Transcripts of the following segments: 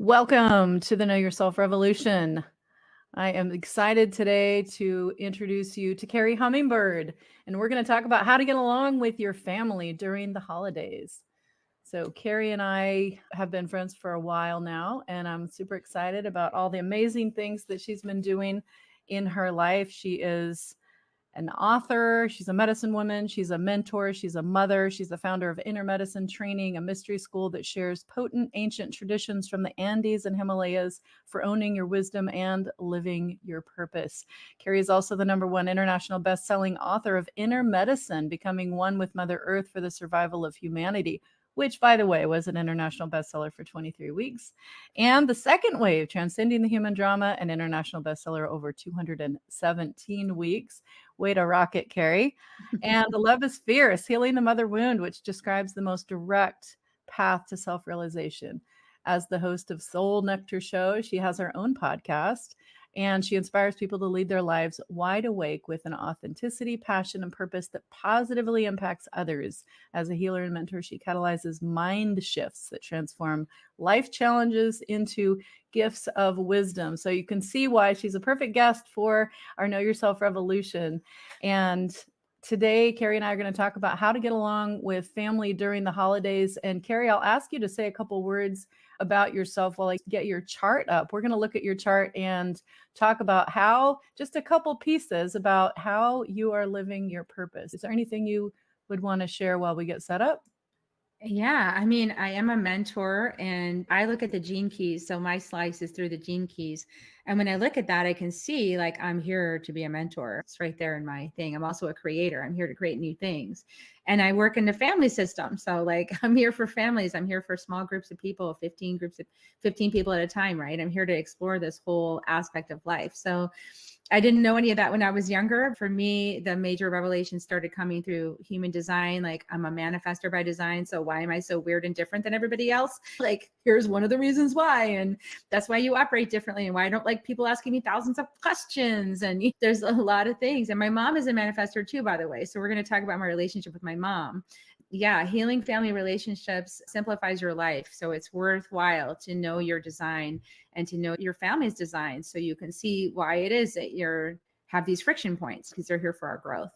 Welcome to the Know Yourself Revolution. I am excited today to introduce you to Kerri Hummingbird, and we're going to talk about how to get along with your family during the holidays. So, Kerri and I have been friends for a while now, and I'm super excited about all the amazing things that she's been doing in her life. She is an author, she's a medicine woman, she's a mentor, she's a mother, she's the founder of Inner Medicine Training, a mystery school that shares potent ancient traditions from the Andes and Himalayas for owning your wisdom and living your purpose. Kerri is also the #1 international best-selling author of Inner Medicine, Becoming One with Mother Earth for the Survival of Humanity, which, by the way, was an international bestseller for 23 weeks. And The Second Wave, Transcending the Human Drama, an international bestseller over 217 weeks. Way to rock it, Kerri. And The Love is Fierce, Healing the Mother Wound, which describes the most direct path to self-realization. As the host of Soul Nectar Show, she has her own podcast, and she inspires people to lead their lives wide awake with an authenticity, passion, and purpose that positively impacts others. As a healer and mentor, she catalyzes mind shifts that transform life challenges into gifts of wisdom. So you can see why she's a perfect guest for our Know Yourself Revolution. And today, Kerri and I are going to talk about how to get along with family during the holidays. And Kerri, I'll ask you to say a couple words about yourself while I get your chart up. We're going to look at your chart and talk about just a couple pieces about how you are living your purpose. Is there anything you would want to share while we get set up? Yeah, I mean, I am a mentor and I look at the gene keys. So my slice is through the gene keys. And when I look at that, I can see like I'm here to be a mentor. It's right there in my thing. I'm also a creator. I'm here to create new things. And I work in the family system. So like I'm here for families. I'm here for small groups of people, 15 groups of 15 people at a time, right? I'm here to explore this whole aspect of life. So I didn't know any of that when I was younger. For me, the major revelation started coming through human design. Like I'm a manifestor by design. So why am I so weird and different than everybody else? Like, here's one of the reasons why. And that's why you operate differently and why I don't like people asking me thousands of questions. And there's a lot of things. And my mom is a manifestor too, by the way. So we're going to talk about my relationship with my mom. Yeah, healing family relationships simplifies your life. So it's worthwhile to know your design and to know your family's design so you can see why it is that you have these friction points because they're here for our growth.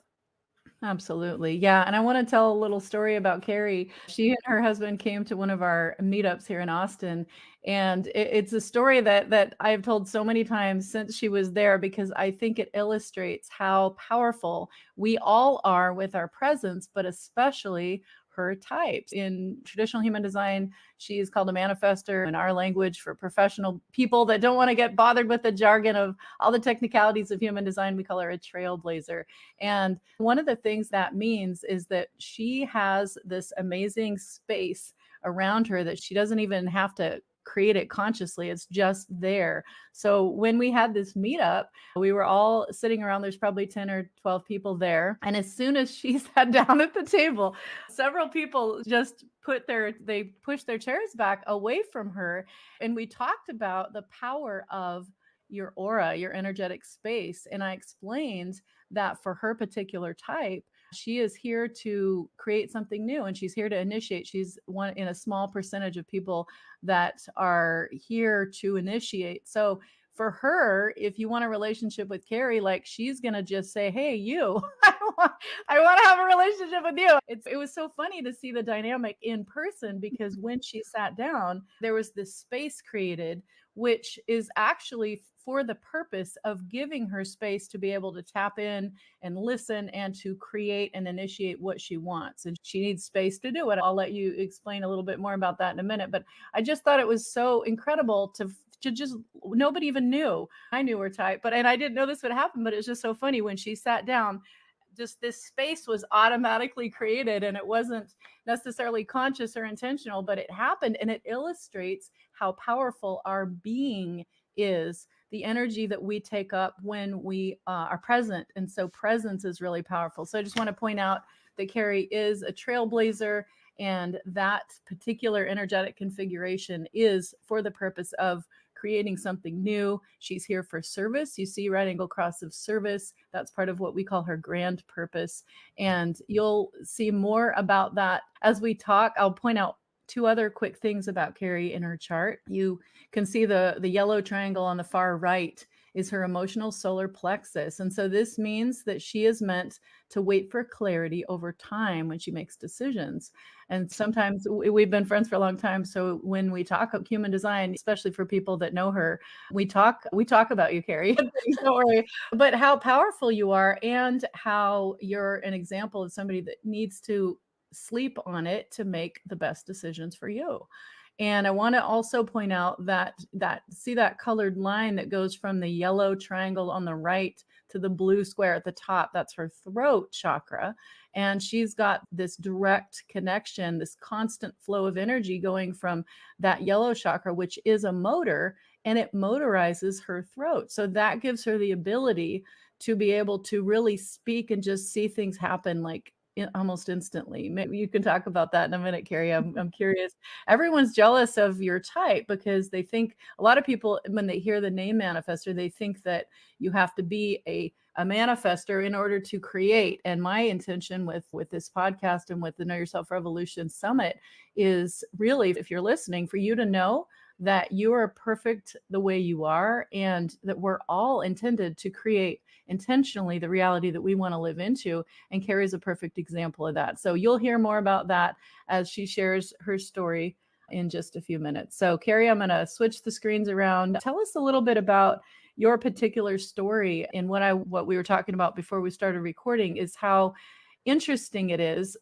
Absolutely. Yeah. And I want to tell a little story about Kerri. She and her husband came to one of our meetups here in Austin. And it's a story that I've told so many times since she was there, because I think it illustrates how powerful we all are with our presence, but especially her types. In traditional human design, she is called a manifestor. In our language, for professional people that don't want to get bothered with the jargon of all the technicalities of human design, we call her a trailblazer. And one of the things that means is that she has this amazing space around her that she doesn't even have to create it consciously. It's just there. So when we had this meetup, we were all sitting around. There's probably 10 or 12 people there. And as soon as she sat down at the table, several people just they pushed their chairs back away from her. And we talked about the power of your aura, your energetic space. And I explained that for her particular type, she is here to create something new and she's here to initiate. She's one in a small percentage of people that are here to initiate. So for her, if you want a relationship with Kerri, like she's going to just say, hey, you, I want to have a relationship with you. It was so funny to see the dynamic in person, because when she sat down, there was this space created, which is actually for the purpose of giving her space to be able to tap in and listen and to create and initiate what she wants. And she needs space to do it. I'll let you explain a little bit more about that in a minute. But I just thought it was so incredible to just, nobody even knew. I knew her type, and I didn't know this would happen, but it's just so funny when she sat down, just this space was automatically created, and it wasn't necessarily conscious or intentional, but it happened. And it illustrates how powerful our being is, the energy that we take up when we are present. And so presence is really powerful. So I just want to point out that Kerri is a trailblazer, and that particular energetic configuration is for the purpose of creating something new. She's here for service. You see right angle cross of service. That's part of what we call her grand purpose. And you'll see more about that as we talk. I'll point out two other quick things about Kerri in her chart. You can see the yellow triangle on the far right is her emotional solar plexus. And so this means that she is meant to wait for clarity over time when she makes decisions. And sometimes we've been friends for a long time. So when we talk of human design, especially for people that know her, we talk about you, Kerri. Don't worry. But how powerful you are and how you're an example of somebody that needs to sleep on it to make the best decisions for you. And I want to also point out that see that colored line that goes from the yellow triangle on the right to the blue square at the top. That's her throat chakra. And she's got this direct connection, this constant flow of energy going from that yellow chakra, which is a motor, and it motorizes her throat. So that gives her the ability to be able to really speak and just see things happen like almost instantly. Maybe you can talk about that in a minute, Kerri. I'm curious. Everyone's jealous of your type because they think a lot of people, when they hear the name manifester, they think that you have to be a manifester in order to create. And my intention with this podcast and with the Know Yourself Revolution Summit is really, if you're listening, for you to know that you are perfect the way you are, and that we're all intended to create intentionally the reality that we want to live into. And Kerri's a perfect example of that. So you'll hear more about that as she shares her story in just a few minutes. So Kerri, I'm going to switch the screens around. Tell us a little bit about your particular story. And what we were talking about before we started recording is how interesting it is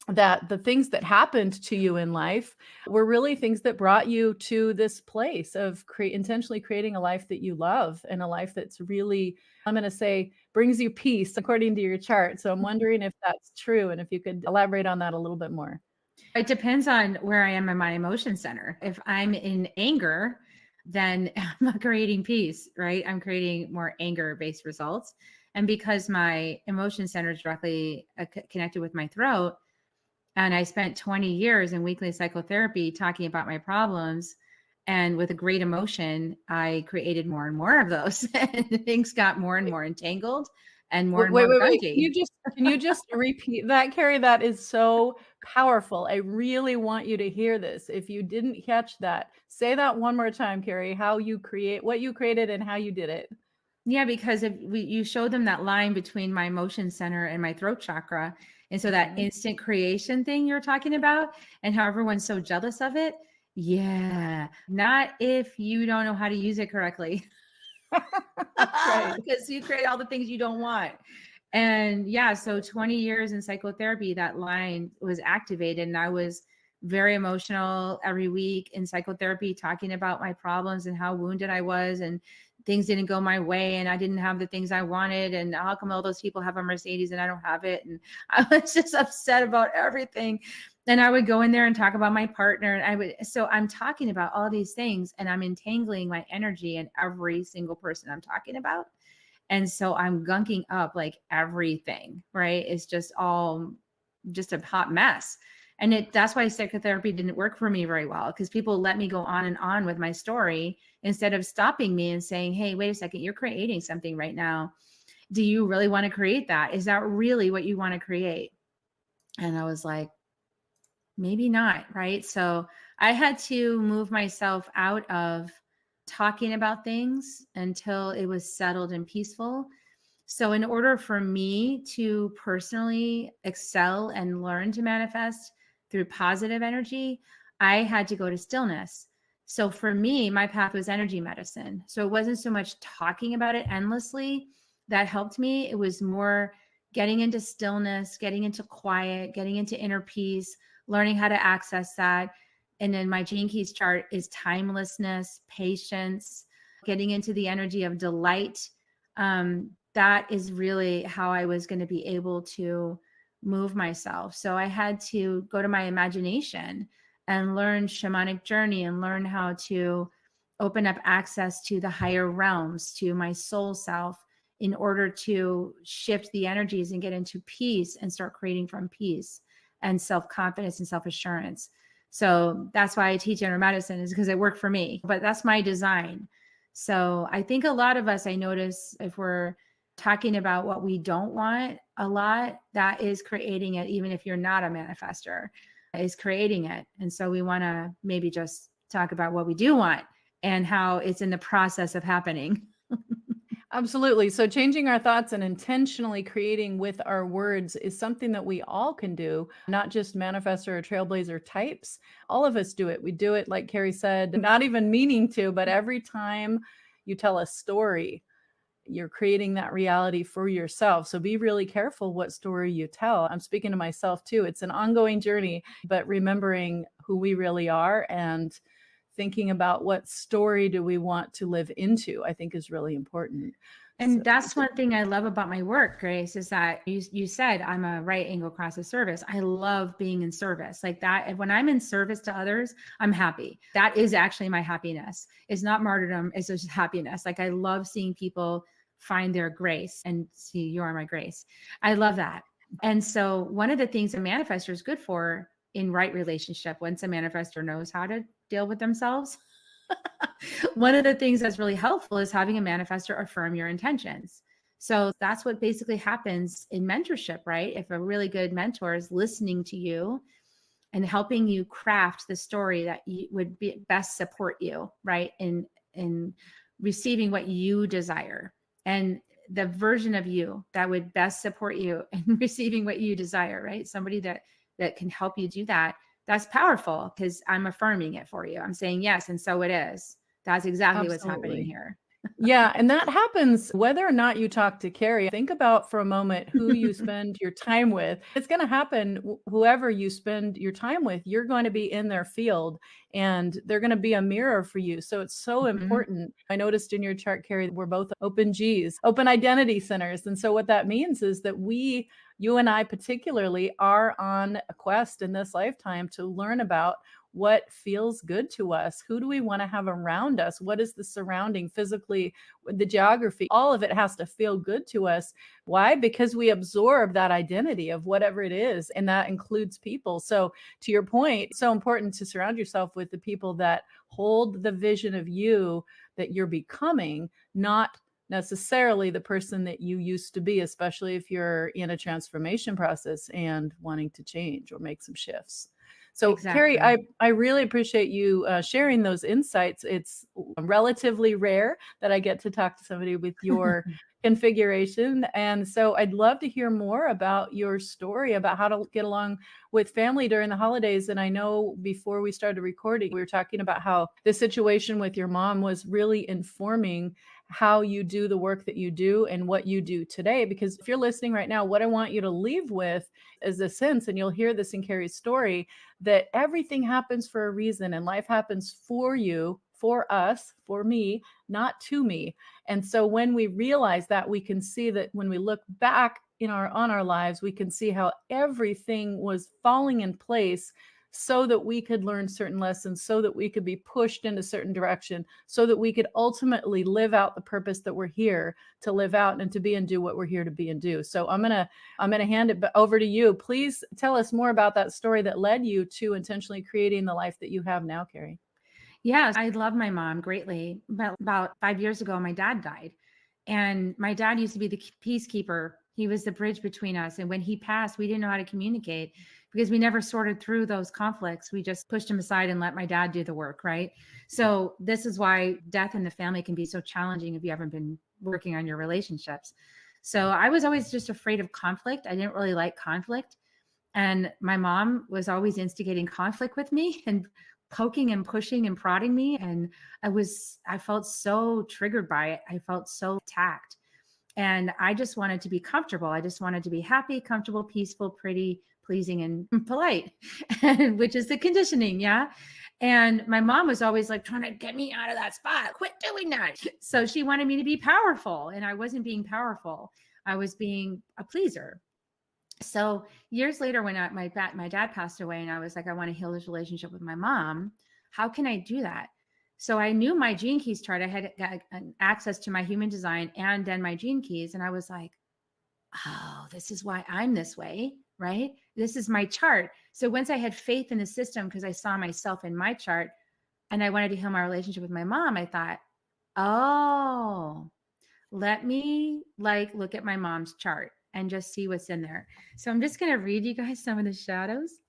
that the things that happened to you in life were really things that brought you to this place of intentionally creating a life that you love, and a life that's really, I'm going to say, brings you peace according to your chart. So I'm wondering if that's true, and if you could elaborate on that a little bit more. It depends on where I am in my emotion center. If I'm in anger, then I'm not creating peace, right? I'm creating more anger-based results. And because my emotion center is directly connected with my throat, and I spent 20 years in weekly psychotherapy talking about my problems, and with a great emotion, I created more and more of those, and things got more and more entangled and more and Wait, more wait, wait. gunky. Can you just repeat that, Kerri? That is so powerful. I really want you to hear this. If you didn't catch that, say that one more time, Kerri, what you created and how you did it. Yeah, because you showed them that line between my emotion center and my throat chakra. And so that instant creation thing you're talking about, and how everyone's so jealous of it. Yeah. Not if you don't know how to use it correctly. Right. Because you create all the things you don't want. And yeah, so 20 years in psychotherapy, that line was activated, and I was very emotional every week in psychotherapy, talking about my problems and how wounded I was, and things didn't go my way, and I didn't have the things I wanted, and how come all those people have a Mercedes and I don't have it? And I was just upset about everything. And I would go in there and talk about my partner, and so I'm talking about all these things, and I'm entangling my energy in every single person I'm talking about. And so I'm gunking up like everything, right? It's just all just a hot mess. And that's why psychotherapy didn't work for me very well, because people let me go on and on with my story instead of stopping me and saying, hey, wait a second, you're creating something right now. Do you really want to create that? Is that really what you want to create? And I was like, maybe not, right? So I had to move myself out of talking about things until it was settled and peaceful. So in order for me to personally excel and learn to manifest through positive energy, I had to go to stillness. So for me, my path was energy medicine. So it wasn't so much talking about it endlessly that helped me. It was more getting into stillness, getting into quiet, getting into inner peace, learning how to access that. And then my Gene Keys chart is timelessness, patience, getting into the energy of delight. That is really how I was going to be able to move myself. So I had to go to my imagination and learn shamanic journey, and learn how to open up access to the higher realms, to my soul self, in order to shift the energies and get into peace and start creating from peace and self-confidence and self-assurance. So that's why I teach inner medicine, is because it worked for me, but that's my design. So I think a lot of us, I notice, if we're talking about what we don't want a lot, that is creating it, even if you're not a manifester. is creating it. And so we want to maybe just talk about what we do want and how it's in the process of happening. Absolutely. So changing our thoughts and intentionally creating with our words is something that we all can do, not just manifestor or trailblazer types. All of us do it. We do it, like Kerri said, not even meaning to, but every time you tell a story, you're creating that reality for yourself. So be really careful what story you tell. I'm speaking to myself too. It's an ongoing journey, but remembering who we really are and thinking about what story do we want to live into, I think is really important. So, And that's one thing I love about my work, Grace, is that you said I'm a right angle cross of service. I love being in service like that. And when I'm in service to others, I'm happy. That is actually my happiness. It's not martyrdom. It's just happiness. Like I love seeing people find their grace and see you are my grace. I love that. And so one of the things a manifestor is good for in right relationship, once a manifestor knows how to deal with themselves, one of the things that's really helpful is having a manifestor affirm your intentions. So that's what basically happens in mentorship, right? If a really good mentor is listening to you and helping you craft the story that would best support you, right? In receiving what you desire and the version of you that would best support you in receiving what you desire, right? Somebody that can help you do that. That's powerful because I'm affirming it for you. I'm saying yes, and so it is. That's exactly what's happening absolutely. here. Yeah, and that happens whether or not you talk to Kerri. Think about for a moment who you spend your time with. It's going to happen whoever you spend your time with, you're going to be in their field and they're going to be a mirror for you. So it's so Mhm. important. I noticed in your chart, Kerri, we're both open Gs, open identity centers. And so what that means is that you and I particularly are on a quest in this lifetime to learn about what feels good to us. Who do we want to have around us? What is the surrounding physically, the geography? All of it has to feel good to us. Why? Because we absorb that identity of whatever it is, and that includes people. So, to your point, it's so important to surround yourself with the people that hold the vision of you that you're becoming, not necessarily the person that you used to be, especially if you're in a transformation process and wanting to change or make some shifts. So, Kerri, Exactly. I really appreciate you sharing those insights. It's relatively rare that I get to talk to somebody with your configuration. And so I'd love to hear more about your story about how to get along with family during the holidays. And I know before we started recording, we were talking about how the situation with your mom was really informing how you do the work that you do and what you do today. Because if you're listening right now, what I want you to leave with is a sense, and you'll hear this in Kerri's story, that everything happens for a reason and life happens for you, for us, for me, not to me. And so when we realize that, we can see that when we look back on our lives, we can see how everything was falling in place so that we could learn certain lessons, so that we could be pushed in a certain direction, so that we could ultimately live out the purpose that we're here to live out and to be and do what we're here to be and do. So I'm going to hand it over to you. Please tell us more about that story that led you to intentionally creating the life that you have now, Kerri. Yeah, I love my mom greatly. But about 5 years ago, my dad died. And my dad used to be the peacekeeper. He was the bridge between us. And when he passed, we didn't know how to communicate because we never sorted through those conflicts. We just pushed him aside and let my dad do the work, right? So this is why death in the family can be so challenging if you haven't been working on your relationships. So I was always just afraid of conflict. I didn't really like conflict. And my mom was always instigating conflict with me and poking and pushing and prodding me. And I felt so triggered by it. I felt so attacked. And I just wanted to be comfortable. I just wanted to be happy, comfortable, peaceful, pretty, pleasing, and polite, and which is the conditioning. Yeah. And my mom was always like trying to get me out of that spot. Quit doing that. So she wanted me to be powerful. And I wasn't being powerful. I was being a pleaser. So years later, when my dad passed away, and I was like, I want to heal this relationship with my mom. How can I do that? So I knew my gene keys chart. I had got access to my human design and then my gene keys, and I was like, oh, this is why I'm this way, right? This is my chart. So once I had faith in the system, because I saw myself in my chart, and I wanted to heal my relationship with my mom, I thought, oh, let me look at my mom's chart and just see what's in there. So I'm just going to read you guys some of the shadows.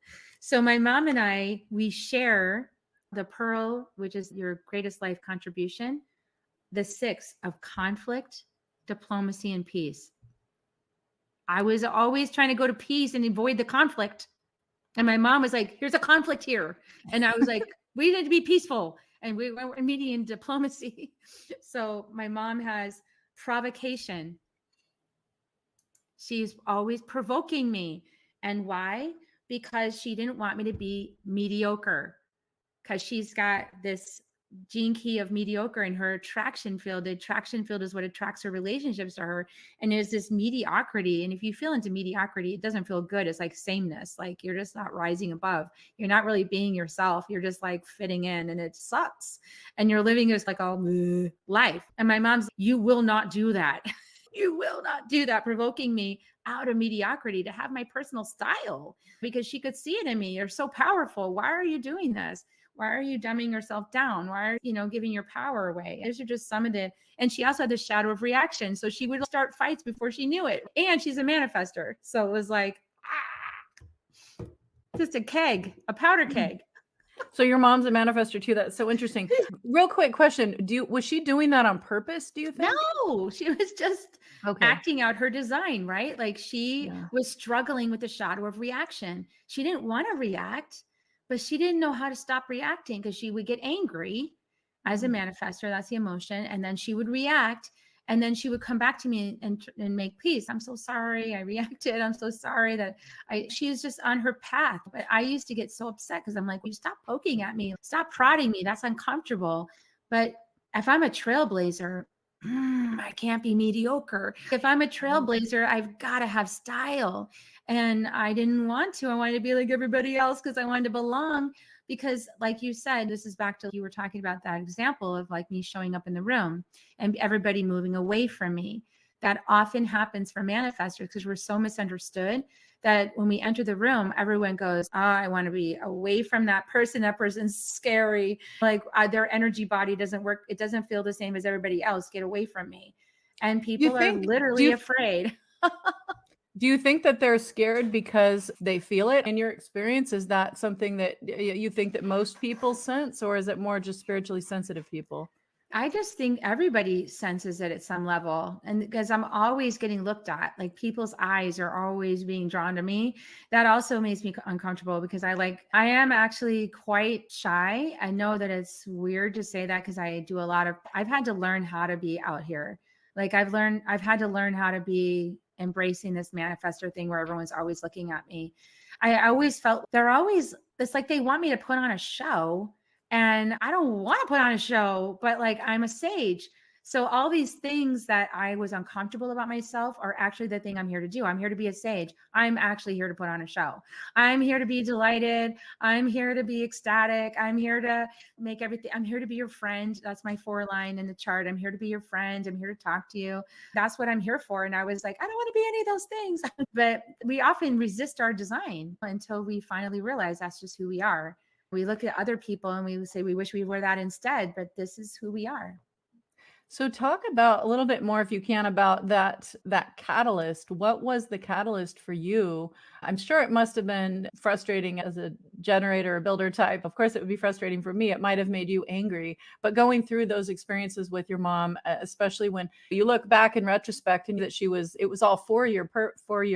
So my mom and I, we share the pearl, which is your greatest life contribution, the 6 of conflict, diplomacy, and peace. I was always trying to go to peace and avoid the conflict. And my mom was like, here's a conflict here. And I was like, we need to be peaceful. And we were meeting in diplomacy. So my mom has provocation. She's always provoking me. And why? Because she didn't want me to be mediocre. Because she's got this gene key of mediocre in her attraction field. The attraction field is what attracts her relationships to her. And there's this mediocrity. And if you feel into mediocrity, it doesn't feel good. It's like sameness. Like you're just not rising above. You're not really being yourself. You're just like fitting in and it sucks. And you're living this like all life. And my mom's, you will not do that. You will not do that, provoking me out of mediocrity to have my personal style because she could see it in me. You're so powerful. Why are you doing this? Why are you dumbing yourself down? Why are you giving your power away? Those are just some of the, and she also had the shadow of reaction. So she would start fights before she knew it. And she's a manifester. So it was like, just a keg, a powder keg. So your mom's a manifestor too. That's so interesting. Real quick question. Was she doing that on purpose, do you think? No, she was just acting out her design, right? Like she was struggling with the shadow of reaction. She didn't want to react, but she didn't know how to stop reacting because she would get angry as a manifestor. That's the emotion. And then she would react. And then she would come back to me and make peace. I'm so sorry. I reacted. I'm so sorry that she was just on her path. But I used to get so upset because I'm like, you stop poking at me. Stop prodding me. That's uncomfortable. But if I'm a trailblazer, I can't be mediocre. If I'm a trailblazer, I've got to have style. And I didn't want to. I wanted to be like everybody else because I wanted to belong. Because like you said, this is back to, you were talking about that example of like me showing up in the room and everybody moving away from me. That often happens for manifestors because we're so misunderstood that when we enter the room, everyone goes, oh, I want to be away from that person. That person's scary. Like their energy body doesn't work. It doesn't feel the same as everybody else. Get away from me. And people are literally afraid. Do you think that they're scared because they feel it? In your experience, is that something that you think that most people sense, or is it more just spiritually sensitive people? I just think everybody senses it at some level. And because I'm always getting looked at, like people's eyes are always being drawn to me. That also makes me uncomfortable because I am actually quite shy. I know that it's weird to say that because I've had to learn how to be out here. Like I've had to learn how to be embracing this manifestor thing where everyone's always looking at me. I always felt it's like they want me to put on a show. And I don't want to put on a show, but like I'm a sage. So all these things that I was uncomfortable about myself are actually the thing I'm here to do. I'm here to be a sage. I'm actually here to put on a show. I'm here to be delighted. I'm here to be ecstatic. I'm here to make everything. I'm here to be your friend. That's my 4 line in the chart. I'm here to be your friend. I'm here to talk to you. That's what I'm here for. And I was like, I don't want to be any of those things. But we often resist our design until we finally realize that's just who we are. We look at other people and we say, we wish we were that instead, but this is who we are. So talk about a little bit more, if you can, about that catalyst. What was the catalyst for you? I'm sure it must have been frustrating as a generator, a builder type. Of course, it would be frustrating for me. It might have made you angry. But going through those experiences with your mom, especially when you look back in retrospect and that it was all for your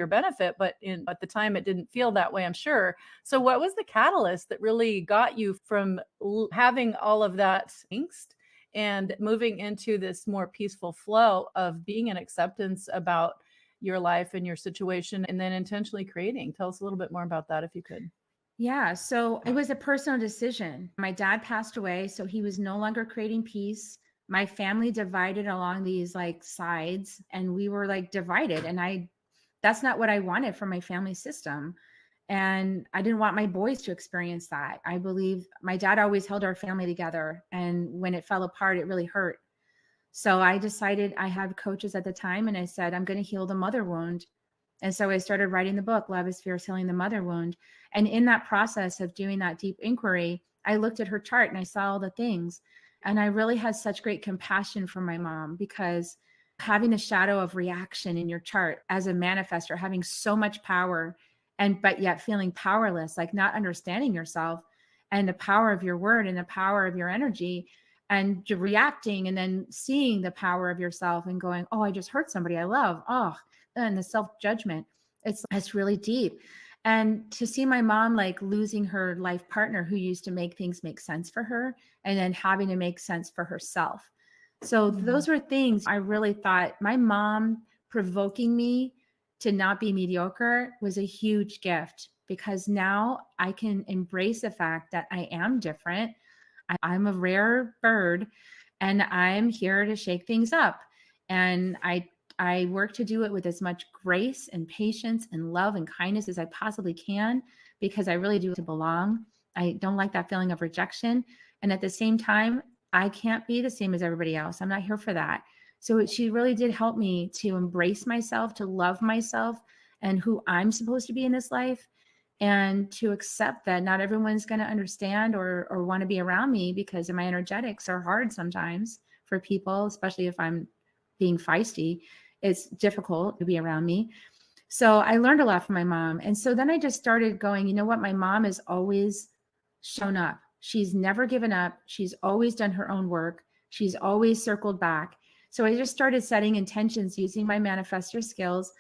benefit, but at the time it didn't feel that way, I'm sure. So what was the catalyst that really got you from having all of that angst and moving into this more peaceful flow of being in acceptance about your life and your situation, and then intentionally creating? Tell us a little bit more about that if you could. Yeah. So it was a personal decision. My dad passed away, so he was no longer creating peace. My family divided along these like sides, and we were like divided. And that's not what I wanted from my family system. And I didn't want my boys to experience that. I believe my dad always held our family together. And when it fell apart, it really hurt. So I decided, I had coaches at the time, and I said, I'm going to heal the mother wound. And so I started writing the book, Love is Fierce, Healing the Mother Wound. And in that process of doing that deep inquiry, I looked at her chart and I saw all the things. And I really had such great compassion for my mom, because having the shadow of reaction in your chart as a manifestor, having so much power but yet feeling powerless, like not understanding yourself and the power of your word and the power of your energy, and reacting and then seeing the power of yourself and going, oh, I just hurt somebody I love. Oh, and the self-judgment. It's really deep. And to see my mom like losing her life partner who used to make things make sense for her and then having to make sense for herself. So Mhm. those were things I really thought my mom provoking me to not be mediocre was a huge gift, because now I can embrace the fact that I am different. I'm a rare bird and I'm here to shake things up. And I work to do it with as much grace and patience and love and kindness as I possibly can, because I really do to belong. I don't like that feeling of rejection. And at the same time, I can't be the same as everybody else. I'm not here for that. So she really did help me to embrace myself, to love myself and who I'm supposed to be in this life, and to accept that not everyone's going to understand or want to be around me, because my energetics are hard sometimes for people, especially if I'm being feisty. It's difficult to be around me. So I learned a lot from my mom. And so then I just started going, you know what? My mom has always shown up. She's never given up. She's always done her own work. She's always circled back. So I just started setting intentions using my manifestor skills.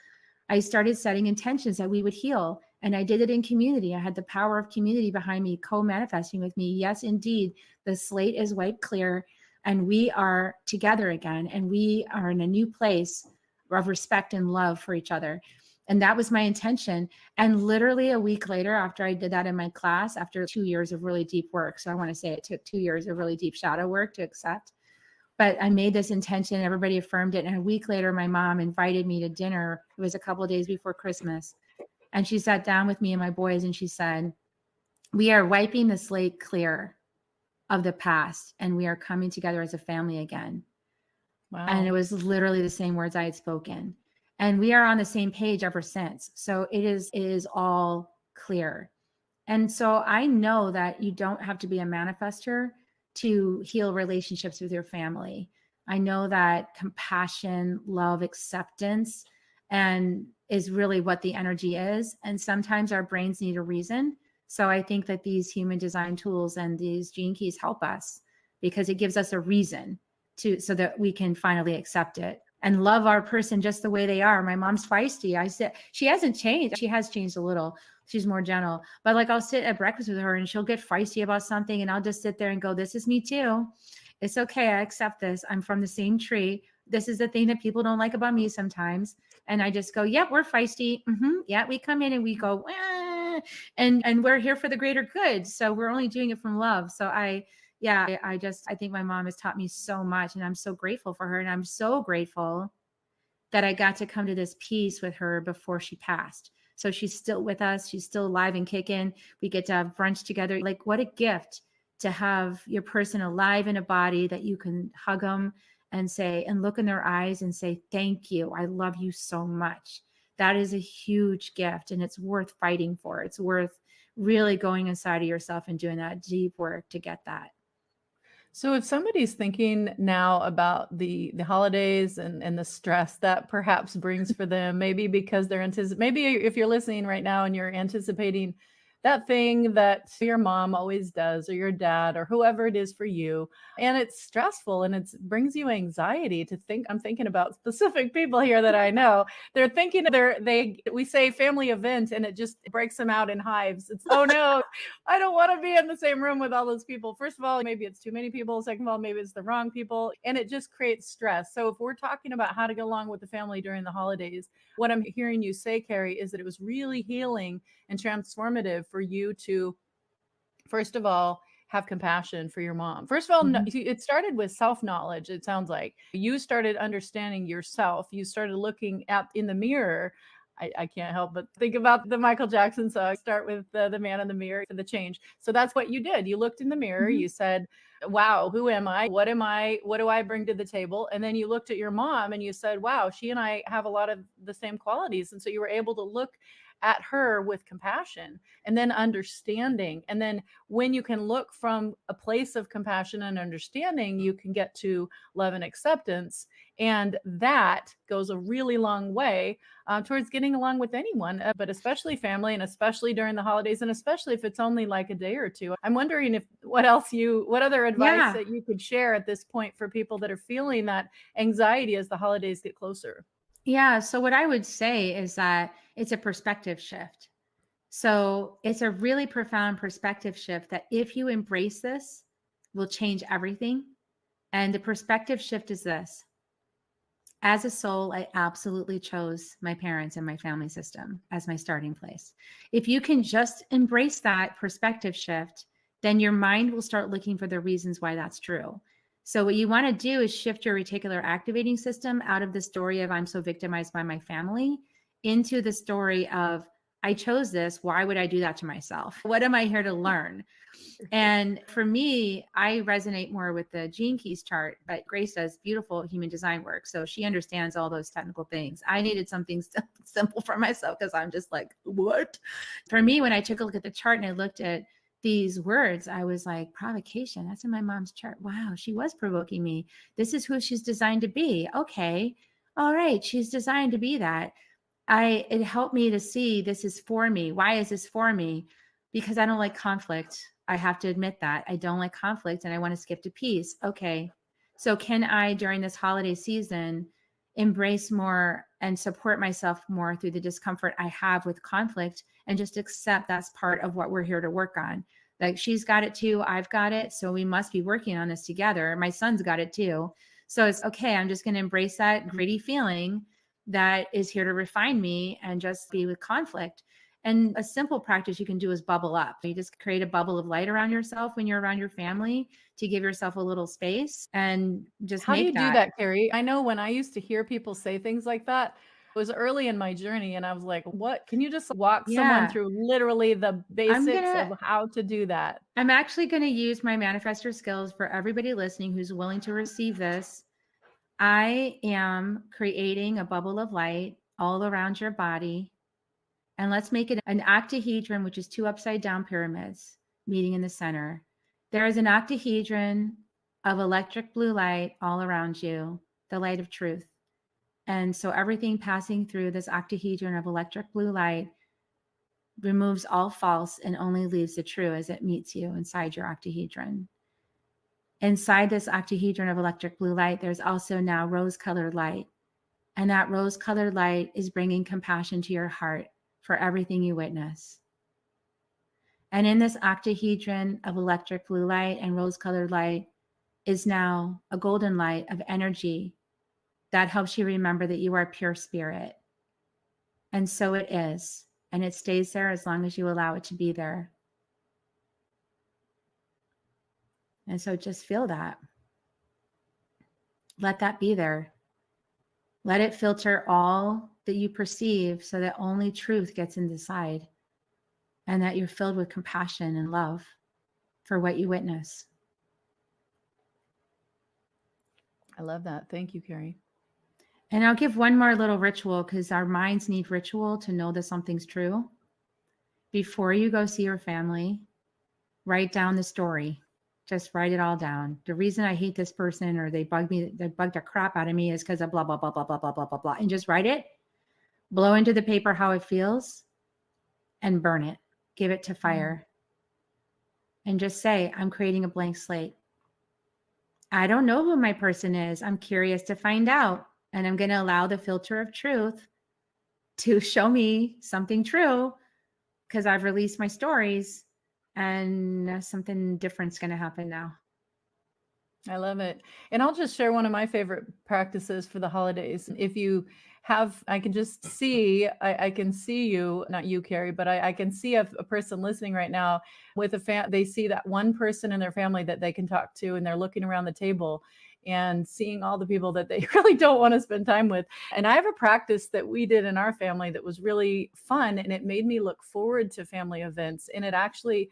I started setting intentions that we would heal. And I did it in community. I had the power of community behind me, co-manifesting with me. Yes, indeed, the slate is wiped clear and we are together again. And we are in a new place of respect and love for each other. And that was my intention. And literally a week later, after I did that in my class, after 2 years of really deep work, so I want to say it took 2 years of really deep shadow work to accept, but I made this intention, everybody affirmed it. And a week later, my mom invited me to dinner. It was a couple of days before Christmas. And she sat down with me and my boys and she said, we are wiping the slate clear of the past and we are coming together as a family again. And it Wow. was literally the same words I had spoken. And we are on the same page ever since. So it is all clear. And so I know that you don't have to be a manifester to heal relationships with your family. I know that compassion, love, acceptance, and is really what the energy is. And sometimes our brains need a reason. So I think that these human design tools and these gene keys help us, because it gives us a reason to, so that we can finally accept it and love our person just the way they are. My mom's feisty. I said, she hasn't changed. She has changed a little. She's more gentle, but like I'll sit at breakfast with her and she'll get feisty about something and I'll just sit there and go, this is me too. It's okay. I accept this. I'm from the same tree. This is the thing that people don't like about me sometimes. And I just go, yep, we're feisty. Yeah, we come in and we go, and we're here for the greater good. So we're only doing it from love. So I think my mom has taught me so much and I'm so grateful for her. And I'm so grateful that I got to come to this peace with her before she passed. So she's still with us. She's still alive and kicking. We get to have brunch together. Like, what a gift to have your person alive in a body that you can hug them and say, and look in their eyes and say, thank you. I love you so much. That is a huge gift and it's worth fighting for. It's worth really going inside of yourself and doing that deep work to get that. So if somebody's thinking now about the holidays and the stress that perhaps brings for them, maybe because they're maybe if you're listening right now and you're anticipating that thing that your mom always does or your dad or whoever it is for you, and it's stressful and it brings you anxiety to think. I'm thinking about specific people here that I know. They're thinking they we say family event and it just breaks them out in hives. It's, oh no, I don't want to be in the same room with all those people. First of all, maybe it's too many people. Second of all, maybe it's the wrong people. And it just creates stress. So if we're talking about how to get along with the family during the holidays, what I'm hearing you say, Kerri, is that it was really healing and transformative for you to, first of all, have compassion for your mom. First of all, Mhm. it started with self knowledge. It sounds like you started understanding yourself. You started looking at in the mirror. I can't help but think about the Michael Jackson song. Start with the man in the mirror for the change. So that's what you did. You looked in the mirror. Mhm. You said, wow, who am I? What am I? What do I bring to the table? And then you looked at your mom and you said, wow, she and I have a lot of the same qualities. And so you were able to look at her with compassion and then understanding. And then when you can look from a place of compassion and understanding, you can get to love and acceptance. And that goes a really long way towards getting along with anyone, but especially family, and especially during the holidays, and especially if it's only like a day or two. I'm wondering if what other advice Yeah. that you could share at this point for people that are feeling that anxiety as the holidays get closer. Yeah. So, what I would say is that it's a perspective shift. So, it's a really profound perspective shift that if you embrace this, will change everything. And the perspective shift is this: as a soul, I absolutely chose my parents and my family system as my starting place. If you can just embrace that perspective shift, then your mind will start looking for the reasons why that's true. So, what you want to do is shift your reticular activating system out of the story of I'm so victimized by my family into the story of I chose this. Why would I do that to myself? What am I here to learn? And for me, I resonate more with the Gene Keys chart, but Grace does beautiful human design work. So she understands all those technical things. I needed something simple for myself because I'm just like, what? For me, when I took a look at the chart and I looked at these words, I was like, provocation. That's in my mom's chart. Wow, she was provoking me. This is who she's designed to be. Okay. All right. She's designed to be that. It helped me to see this is for me. Why is this for me? Because I don't like conflict. I have to admit that I don't like conflict and I want to skip to peace. Okay. So can I, during this holiday season, embrace more and support myself more through the discomfort I have with conflict and just accept that's part of what we're here to work on. Like she's got it too. I've got it. So we must be working on this together. My son's got it too. So it's okay. I'm just going to embrace that gritty feeling that is here to refine me and just be with conflict. And a simple practice you can do is bubble up. You just create a bubble of light around yourself when you're around your family to give yourself a little space and just How do you make do that. that, Kerri? I know when I used to hear people say things like that, it was early in my journey, and I was like, "What? Can you just walk someone Yeah. through literally the I'm basics of gonna how to do that?" I'm actually gonna use my manifestor skills for everybody listening who's willing to receive this. I am creating a bubble of light all around your body. And let's make it an octahedron, which is two upside down pyramids meeting in the center. There is an octahedron of electric blue light all around you, the light of truth. And so everything passing through this octahedron of electric blue light removes all false and only leaves the true as it meets you inside your octahedron. Inside this octahedron of electric blue light, there's also now rose-colored light. And that rose-colored light is bringing compassion to your heart for everything you witness. And in this octahedron of electric blue light and rose-colored light is now a golden light of energy that helps you remember that you are pure spirit. And so it is. And it stays there as long as you allow it to be there. And so just feel that. Let that be there. Let it filter all that you perceive so that only truth gets inside and that you're filled with compassion and love for what you witness. I love that. Thank you, Kerri. And I'll give one more little ritual because our minds need ritual to know that something's true. Before you go see your family, write down the story. Just write it all down. The reason I hate this person or they bugged the crap out of me is because of blah, blah, blah, blah, blah, blah, blah, blah, blah. And just write it, blow into the paper how it feels, and burn it. Give it to fire. And just say, I'm creating a blank slate. I don't know who my person is. I'm curious to find out. And I'm going to allow the filter of truth to show me something true because I've released my stories and something different's going to happen now. I love it. And I'll just share one of my favorite practices for the holidays. If you have, I can just see, I can see you, not you, Kerri, but I can see a person listening right now with they see that one person in their family that they can talk to, and they're looking around the table and seeing all the people that they really don't want to spend time with. And I have a practice that we did in our family that was really fun, and it made me look forward to family events. And it actually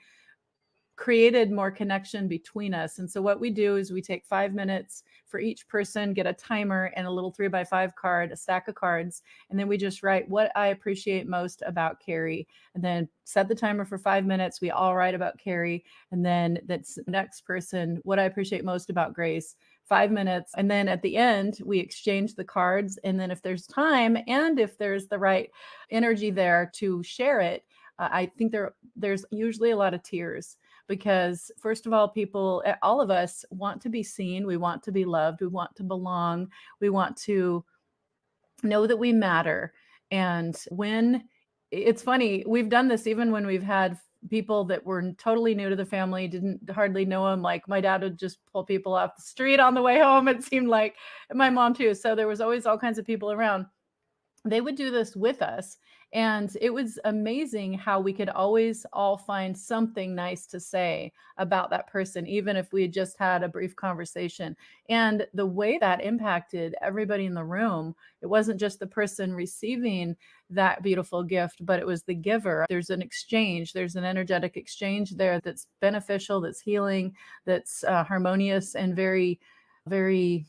created more connection between us. And so what we do is we take 5 minutes for each person, get a timer and a little 3x5 card, a stack of cards, and then we just write what I appreciate most about Kerri, and then set the timer for 5 minutes. We all write about Kerri, and then that's next person, what I appreciate most about Grace. 5 minutes. And then at the end, we exchange the cards. And then if there's time and if there's the right energy there to share it, I think there's usually a lot of tears, because first of all, people, all of us want to be seen. We want to be loved. We want to belong. We want to know that we matter. And when it's funny, we've done this even when we've had people that were totally new to the family, didn't hardly know them. Like my dad would just pull people off the street on the way home, it seemed like, and my mom too. So there was always all kinds of people around. They would do this with us. And it was amazing how we could always all find something nice to say about that person, even if we had just had a brief conversation. And the way that impacted everybody in the room, it wasn't just the person receiving that beautiful gift, but it was the giver. There's an exchange, there's an energetic exchange there that's beneficial, that's healing, that's harmonious, and very, very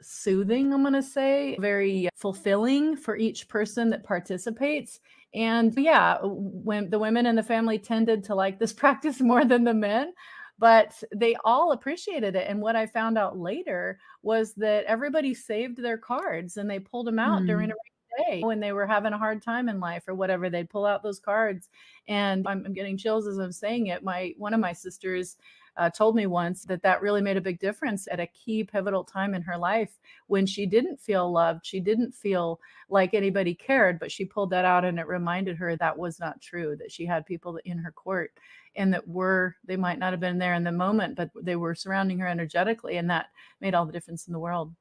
soothing, I'm going to say, very fulfilling for each person that participates. And yeah, when the women in the family tended to like this practice more than the men, but they all appreciated it. And what I found out later was that everybody saved their cards and they pulled them out during a day when they were having a hard time in life or whatever. They'd pull out those cards. And I'm getting chills as I'm saying it. One of my sisters told me once that really made a big difference at a key pivotal time in her life when she didn't feel loved. She didn't feel like anybody cared, but she pulled that out and it reminded her that was not true, that she had people in her court and they might not have been there in the moment, but they were surrounding her energetically. And that made all the difference in the world.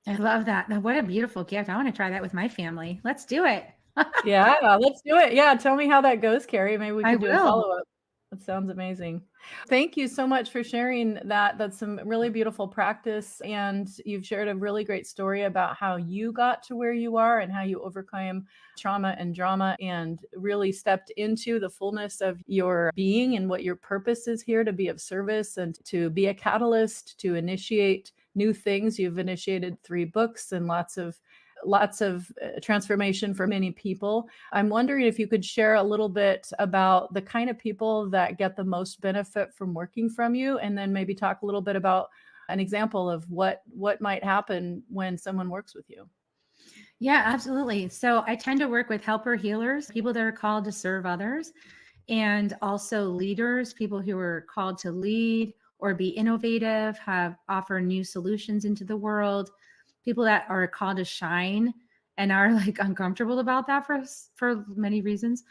I love that. Now, what a beautiful gift. I want to try that with my family. Let's do it. Yeah, let's do it. Yeah. Tell me how that goes, Kerri. Maybe we can do a follow-up. That sounds amazing. Thank you so much for sharing that. That's some really beautiful practice. And you've shared a really great story about how you got to where you are and how you overcame trauma and drama and really stepped into the fullness of your being and what your purpose is here, to be of service and to be a catalyst, to initiate new things. You've initiated 3 books and lots of transformation for many people. I'm wondering if you could share a little bit about the kind of people that get the most benefit from working from you, and then maybe talk a little bit about an example of what might happen when someone works with you. Yeah, absolutely. So I tend to work with helper healers, people that are called to serve others, and also leaders, people who are called to lead or be innovative, offer new solutions into the world, people that are called to shine and are like uncomfortable about that for many reasons.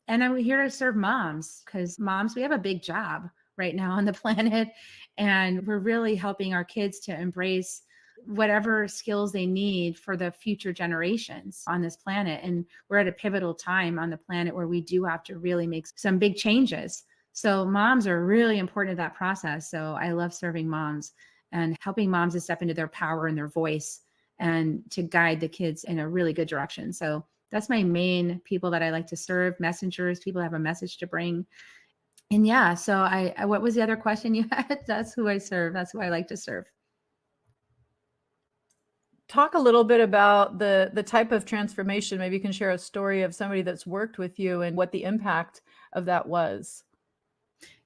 And I'm here to serve moms, because moms, we have a big job right now on the planet, and we're really helping our kids to embrace whatever skills they need for the future generations on this planet. And we're at a pivotal time on the planet where we do have to really make some big changes. So moms are really important to that process. So I love serving moms and helping moms to step into their power and their voice and to guide the kids in a really good direction. So that's my main people that I like to serve, messengers, people have a message to bring. And yeah, so I what was the other question you had? That's who I serve. That's who I like to serve. Talk a little bit about the type of transformation. Maybe you can share a story of somebody that's worked with you and what the impact of that was.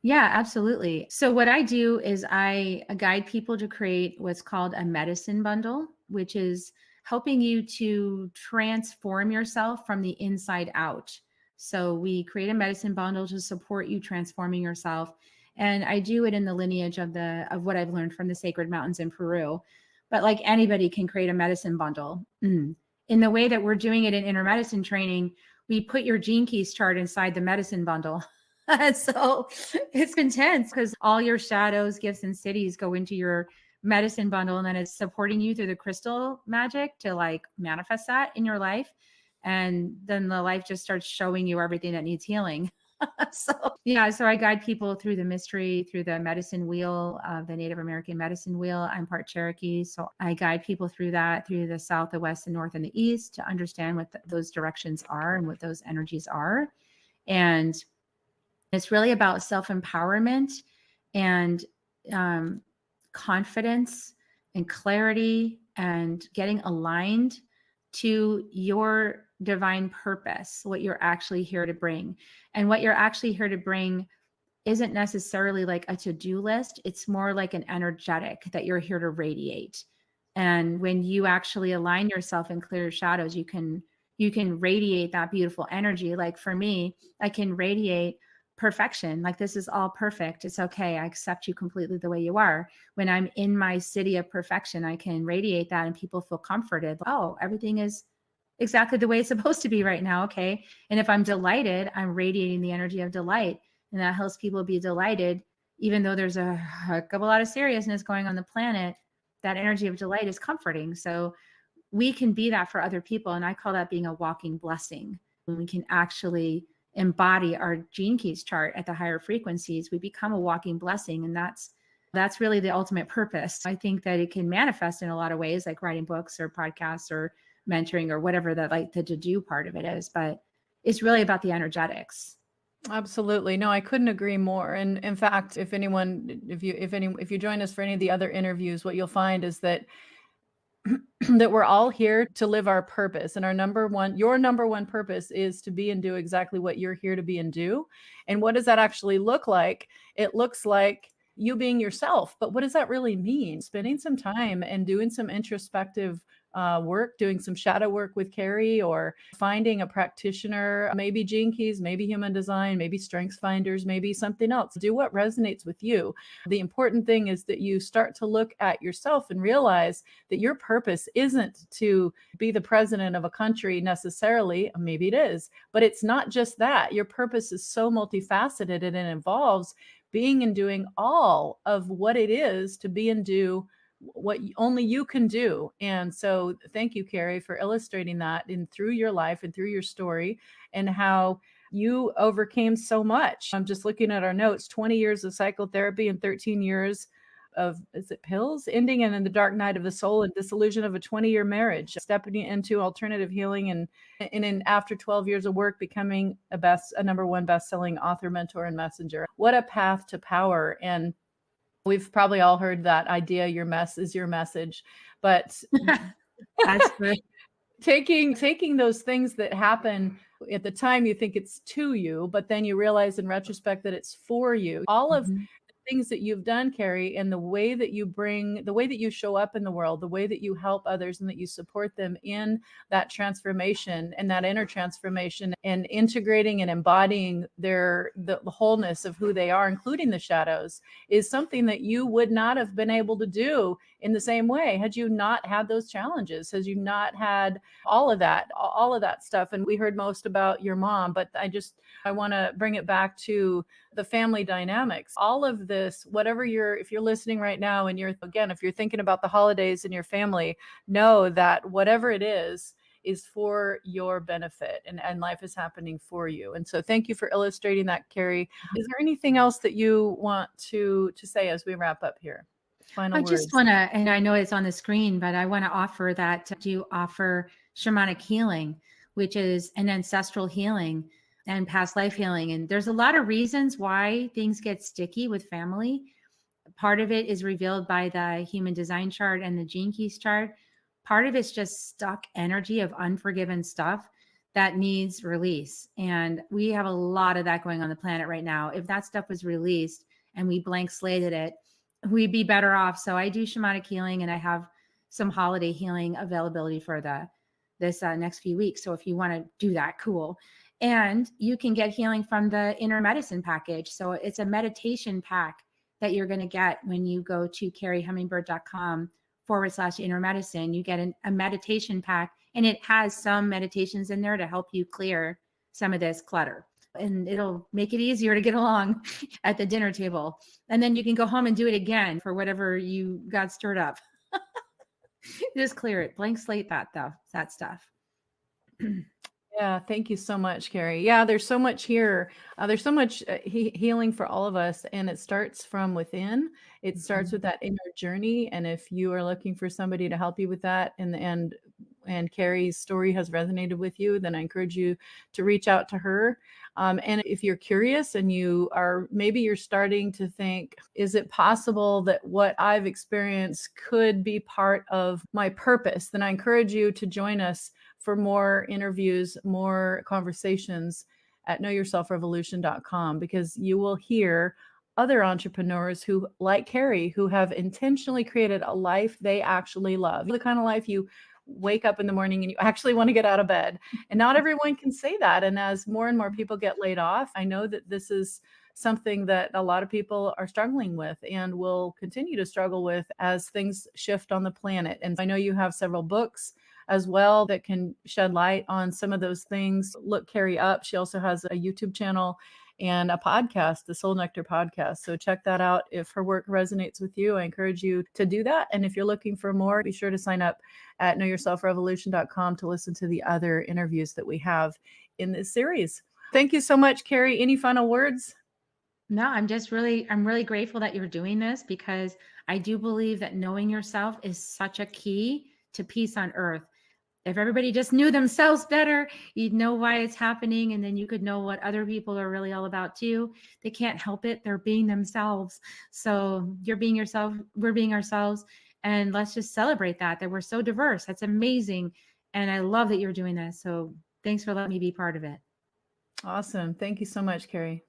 Yeah, absolutely. So what I do is I guide people to create what's called a medicine bundle, which is helping you to transform yourself from the inside out. So we create a medicine bundle to support you transforming yourself. And I do it in the lineage of what I've learned from the sacred mountains in Peru. But like anybody can create a medicine bundle. In the way that we're doing it in inner medicine training, we put your gene keys chart inside the medicine bundle. So it's intense because all your shadows, gifts, and cities go into your medicine bundle, and then it's supporting you through the crystal magic to like manifest that in your life. And then the life just starts showing you everything that needs healing. So I guide people through the mystery, through the medicine wheel, the Native American medicine wheel. I'm part Cherokee, so I guide people through that, through the south, the west, the north, and the east, to understand what those directions are and what those energies are. And It's really about self-empowerment and um, confidence and clarity and getting aligned to your divine purpose, what you're actually here to bring. And what you're actually here to bring isn't necessarily like a to-do list. It's more like an energetic that you're here to radiate. And when you actually align yourself and clear your shadows, you can radiate that beautiful energy. Like for me, I can radiate perfection. Like this is all perfect. It's okay. I accept you completely the way you are. When I'm in my city of perfection, I can radiate that and people feel comforted. Oh, everything is exactly the way it's supposed to be right now. Okay. And if I'm delighted, I'm radiating the energy of delight. And that helps people be delighted, even though there's a heck of a lot of seriousness going on the planet. That energy of delight is comforting. So we can be that for other people. And I call that being a walking blessing. When we can actually embody our gene keys chart at the higher frequencies, we become a walking blessing. And that's really the ultimate purpose. I think that it can manifest in a lot of ways, like writing books or podcasts or mentoring or whatever that like the to do part of it is, but it's really about the energetics. Absolutely. No, I couldn't agree more. And in fact, if you join us for any of the other interviews, what you'll find is that that we're all here to live our purpose. And your number one purpose is to be and do exactly what you're here to be and do. And what does that actually look like? It looks like you being yourself. But what does that really mean? Spending some time and doing some introspective work, doing some shadow work with Kerri, or finding a practitioner, maybe Gene Keys, maybe human design, maybe strengths finders, maybe something else. Do what resonates with you. The important thing is that you start to look at yourself and realize that your purpose isn't to be the president of a country necessarily. Maybe it is, but it's not just that. Your purpose is so multifaceted and it involves being and doing all of what it is to be and do what only you can do. And so thank you, Kerri, for illustrating that in through your life and through your story, and how you overcame so much. I'm just looking at our notes, 20 years of psychotherapy and 13 years of, is it pills, ending in the dark night of the soul and disillusion of a 20-year marriage, stepping into alternative healing, and in after 12 years of work, becoming a number one best-selling author, mentor, and messenger. What a path to power. And we've probably all heard that idea, your mess is your message. But That's great. taking those things that happen at the time, you think it's to you, but then you realize in retrospect that it's for you. All of Mhm. things that you've done, Kerri, and the way that you show up in the world, the way that you help others and that you support them in that transformation and that inner transformation, and integrating and embodying the wholeness of who they are, including the shadows, is something that you would not have been able to do in the same way had you not had those challenges, had you not had all of that stuff. And we heard most about your mom, but I want to bring it back to the family dynamics. All of this, if you're listening right now and if you're thinking about the holidays in your family, know that whatever it is for your benefit, and life is happening for you. And so thank you for illustrating that, Kerri. Is there anything else that you want to say as we wrap up here? Final I words. just want to, and I know it's on the screen, but I want to offer that you offer shamanic healing, which is an ancestral healing and past life healing. And there's a lot of reasons why things get sticky with family. Part of it is revealed by the human design chart and the gene keys chart. Part of it's just stuck energy of unforgiven stuff that needs release. And we have a lot of that going on the planet right now. If that stuff was released and we blank slated it, we'd be better off. So I do shamanic healing, and I have some holiday healing availability for this next few weeks. So if you want to do that, cool. And you can get healing from the inner medicine package. So it's a meditation pack that you're going to get when you go to kerrihummingbird.com/inner medicine. You get a meditation pack, and it has some meditations in there to help you clear some of this clutter. And it'll make it easier to get along at the dinner table. And then you can go home and do it again for whatever you got stirred up. Just clear it, blank slate that stuff. Yeah, thank you so much, Kerri. Yeah, there's so much here. There's so much healing for all of us, and it starts from within. It starts with that inner journey, and if you are looking for somebody to help you with that, and and Kerri's story has resonated with you, then I encourage you to reach out to her. And if you're curious and maybe you're starting to think, is it possible that what I've experienced could be part of my purpose? Then I encourage you to join us for more interviews, more conversations at knowyourselfrevolution.com, because you will hear other entrepreneurs who, like Kerri, who have intentionally created a life they actually love. The kind of life you wake up in the morning and you actually want to get out of bed. And not everyone can say that. And as more and more people get laid off, I know that this is something that a lot of people are struggling with and will continue to struggle with as things shift on the planet. And I know you have several books as well that can shed light on some of those things. Look Kerri up. She also has a YouTube channel and a podcast, the Soul Nectar podcast. So check that out. If her work resonates with you, I encourage you to do that. And if you're looking for more, be sure to sign up at knowyourselfrevolution.com to listen to the other interviews that we have in this series. Thank you so much, Kerri. Any final words? No, I'm really grateful that you're doing this, because I do believe that knowing yourself is such a key to peace on earth. If everybody just knew themselves better, you'd know why it's happening. And then you could know what other people are really all about too. They can't help it. They're being themselves. So you're being yourself. We're being ourselves. And let's just celebrate that we're so diverse. That's amazing. And I love that you're doing this. So thanks for letting me be part of it. Awesome. Thank you so much, Kerri.